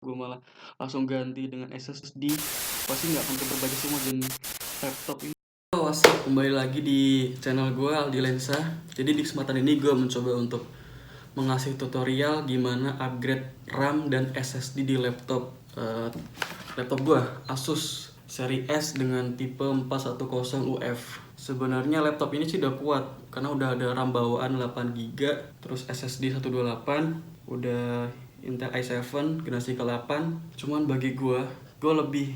Gue malah langsung ganti dengan SSD, pasti nggak akan kebaca semua jenis laptop ini. Oh, what's up? Kembali lagi di channel gue, Aldi Lensa. Jadi di kesempatan ini gue mencoba untuk mengasih tutorial gimana upgrade RAM dan SSD di laptop gue, Asus seri S dengan tipe 410 UF. Sebenarnya laptop ini sih udah kuat karena udah ada RAM bawaan 8GB, terus SSD 128, udah Intel i7 generasi ke-8. Cuman bagi gue lebih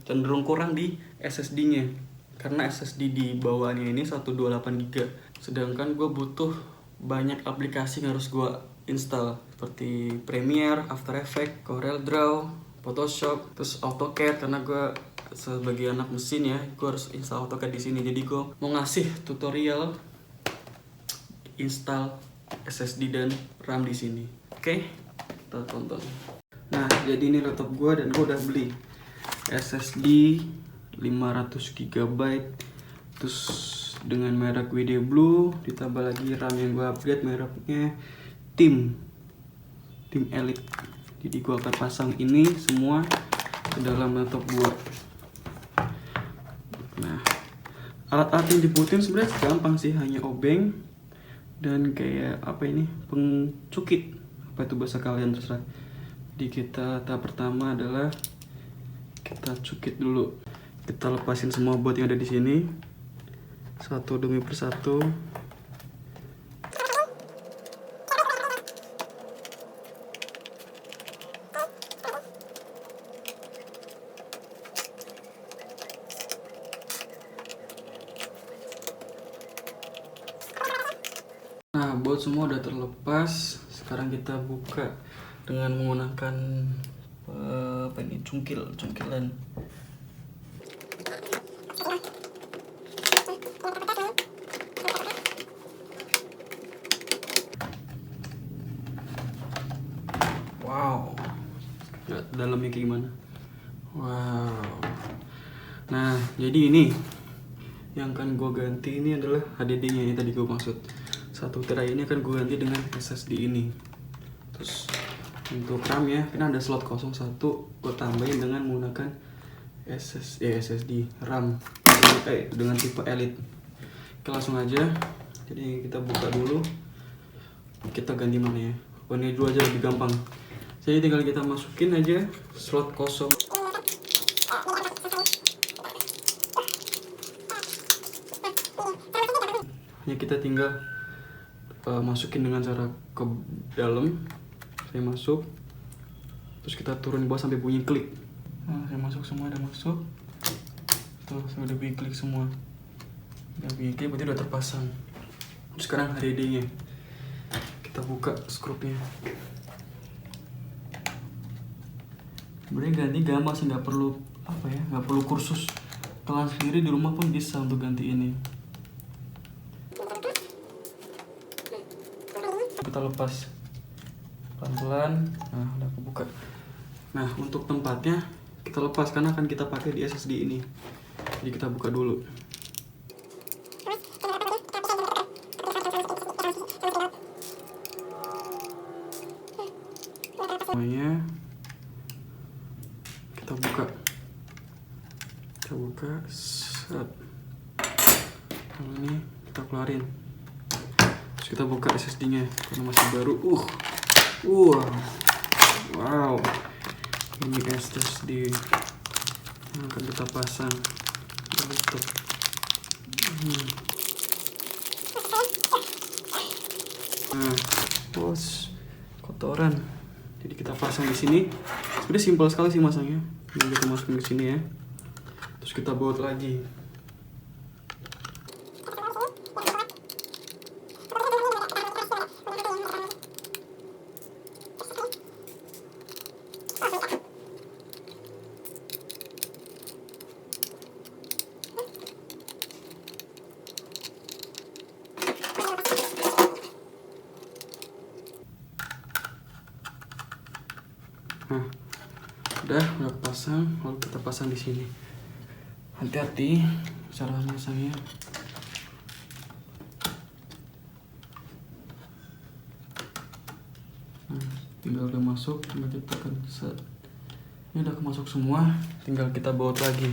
cenderung kurang di SSD-nya. Karena SSD di bawahnya ini 128GB. Sedangkan gue butuh banyak aplikasi yang harus gue install seperti Premiere, After Effects, CorelDRAW, Photoshop, terus AutoCAD. Karena gue sebagai anak mesin ya, gue harus install AutoCAD di sini. Jadi gue mau ngasih tutorial install SSD dan RAM di sini. Oke, kita tonton. Nah, jadi ini laptop gue dan gue udah beli SSD 500GB, terus dengan merek WD Blue, ditambah lagi RAM yang gue upgrade mereknya Tim Elite. Jadi gue akan pasang ini semua ke dalam laptop gue. Nah, alat-alat yang dibutuhin sebenarnya gampang sih, hanya obeng dan kayak pengcukit, apa itu bahasa kalian terserah. Jadi kita tahap pertama adalah kita cukit dulu. Kita lepasin semua bot yang ada di sini satu demi persatu. Nah, bot semua udah terlepas. Sekarang kita buka dengan menggunakan cungkilan. Wow, lihat dalamnya kayak gimana. Wow. Nah, jadi ini yang akan gue ganti ini adalah HDD-nya yang tadi gue maksud. Satu tera ini akan gue ganti dengan SSD ini. Terus untuk RAM ya, karena ada slot kosong satu, gue tambahin dengan menggunakan SSD RAM dengan tipe Elite. Oke, langsung aja. Jadi kita buka dulu. Kita ganti mana ya? Oh, ini dulu aja lebih gampang. Jadi tinggal kita masukin aja slot kosong. Hanya kita tinggal masukin dengan cara ke dalam. Saya masuk, terus kita turun bawah sampai bunyi klik. Nah, saya masuk semua, udah masuk. Tuh, saya udah bunyi klik semua. Udah bunyi klik, berarti udah terpasang. Terus sekarang HDD-nya. Kita buka skrupnya. Sebenarnya ganti gampang sih, nggak perlu nggak perlu kursus. Kalian sendiri di rumah pun bisa untuk ganti ini. Kita lepas pelan-pelan. Nah, udah kebuka. Nah, untuk tempatnya kita lepas karena akan kita pakai di SSD ini. Jadi kita buka dulu. Semuanya kita buka. Set. Kalau ini kita keluarin. Terus kita buka SSD-nya karena masih baru. Wow. Ini SSD yang akan kita pasang ke laptop. Nah, kotoran. Jadi kita pasang di sini. Sebenarnya simpel sekali sih masangnya. Ini kita masukin ke sini ya. Terus kita baut lagi. Nah, udah pasang, lalu kita pasang di sini. Hati-hati cara masangnya. Nah, tinggal udah masuk, tinggal kita tekan set. Ini udah masuk semua, tinggal kita baut lagi.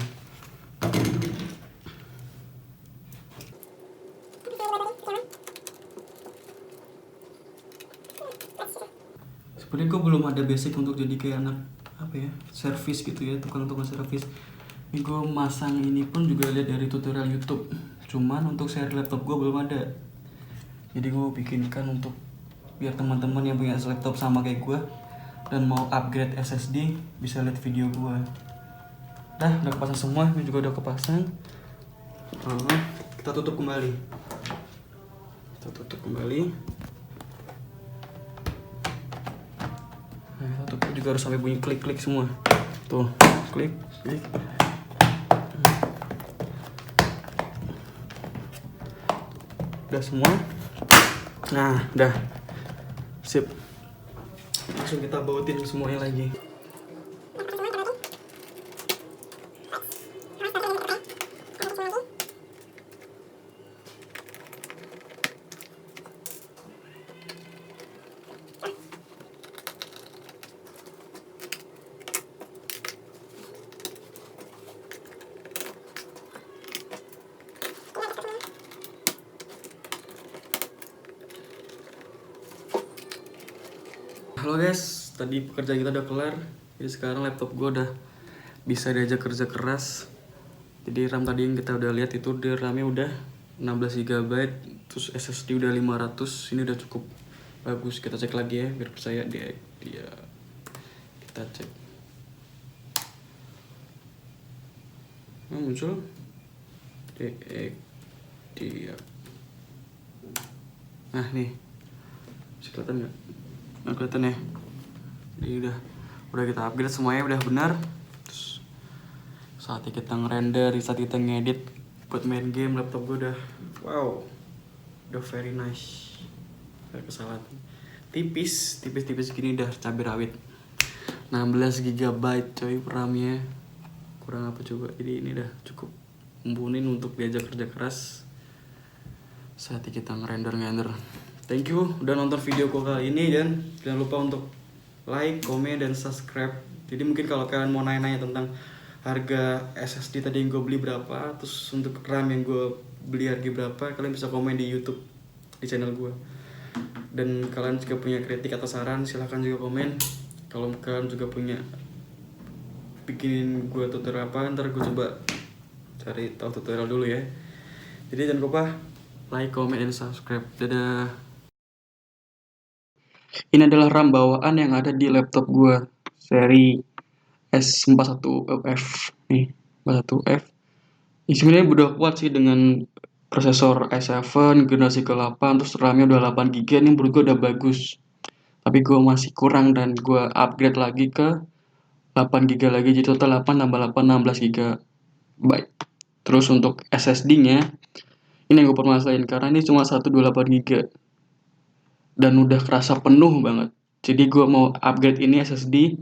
Sebenarnya gue belum ada basic untuk jadi kayak anak servis gitu ya, tukang servis. Ini gue masang ini pun juga lihat dari tutorial YouTube. Cuman untuk share laptop gue belum ada. Jadi gue bikinkan untuk biar teman-teman yang punya laptop sama kayak gue dan mau upgrade SSD bisa lihat video gue. Udah kepasang semua, ini juga udah kepasang. Kita tutup kembali. Nah, tutup juga harus sampai bunyi klik-klik semua. Tuh, klik. Udah semua. Nah, udah. Sip. Langsung kita bautin semuanya lagi. Halo guys, tadi pekerjaan kita udah kelar. Jadi sekarang laptop gue udah bisa diajak kerja keras. Jadi RAM tadi yang kita udah lihat itu RAM-nya udah 16 GB, terus SSD udah 500. Ini udah cukup bagus. Kita cek lagi ya, biar percaya dia. Kita cek. Nah, muncul dia. Nah nih, bisa kelihatan nggak? Nah, kelihatan ya. Jadi udah kita upgrade semuanya, udah benar. Terus saatnya kita ngerender, saat kita ngedit buat main game, laptop gue udah udah very nice. Gak kesalahan. Tipis gini udah cabai rawit. 16 GB coy RAM-nya. Kurang apa coba. Jadi ini udah cukup mumpuni untuk diajak kerja keras. Saatnya kita ngerender. Thank you udah nonton video gue kali ini, dan jangan lupa untuk like, komen, dan subscribe. Jadi mungkin kalau kalian mau nanya-nanya tentang harga SSD tadi yang gue beli berapa, terus untuk RAM yang gue beli harga berapa, kalian bisa komen di YouTube di channel gue. Dan kalian juga punya kritik atau saran, silahkan juga komen. Kalau kalian juga punya bikin gue tutorial apa, ntar gue coba cari tahu tutorial dulu ya. Jadi jangan lupa like, comment, dan subscribe. Dadah. Ini adalah RAM bawaan yang ada di laptop gue seri S41F nih, 41F. Ini sebenarnya udah kuat sih dengan prosesor i7 generasi ke-8, terus RAM-nya udah 8GB. Ini menurut gue udah bagus. Tapi gue masih kurang dan gue upgrade lagi ke 8GB lagi, jadi total 8 tambah 8 16GB. Terus untuk SSD-nya ini yang gue permasalahin karena ini cuma 128GB. Dan udah kerasa penuh banget. Jadi gue mau upgrade ini SSD.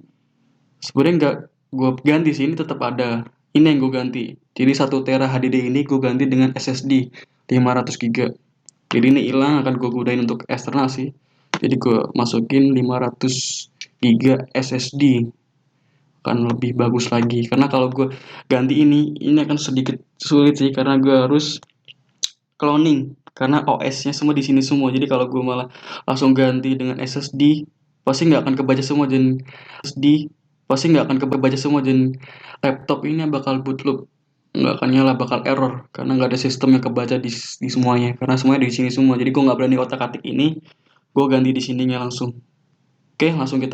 Sebenarnya nggak gue ganti sih, ini tetap ada. Ini yang gue ganti. Jadi 1 TB HDD ini gue ganti dengan SSD 500GB. Jadi ini hilang, akan gue gunain untuk eksternal sih. Jadi gue masukin 500GB SSD. Akan lebih bagus lagi. Karena kalau gue ganti ini akan sedikit sulit sih, karena gue harus cloning. Karena OS-nya semua di sini semua. Jadi kalau gue malah langsung ganti dengan SSD, pasti nggak akan kebaca semua, dan laptop ini bakal bootloop, nggak akan nyala, bakal error karena nggak ada sistem yang kebaca di semuanya. Karena semuanya di sini semua. Jadi gue nggak berani otak-atik ini, gue ganti di sininya langsung. Oke, langsung kita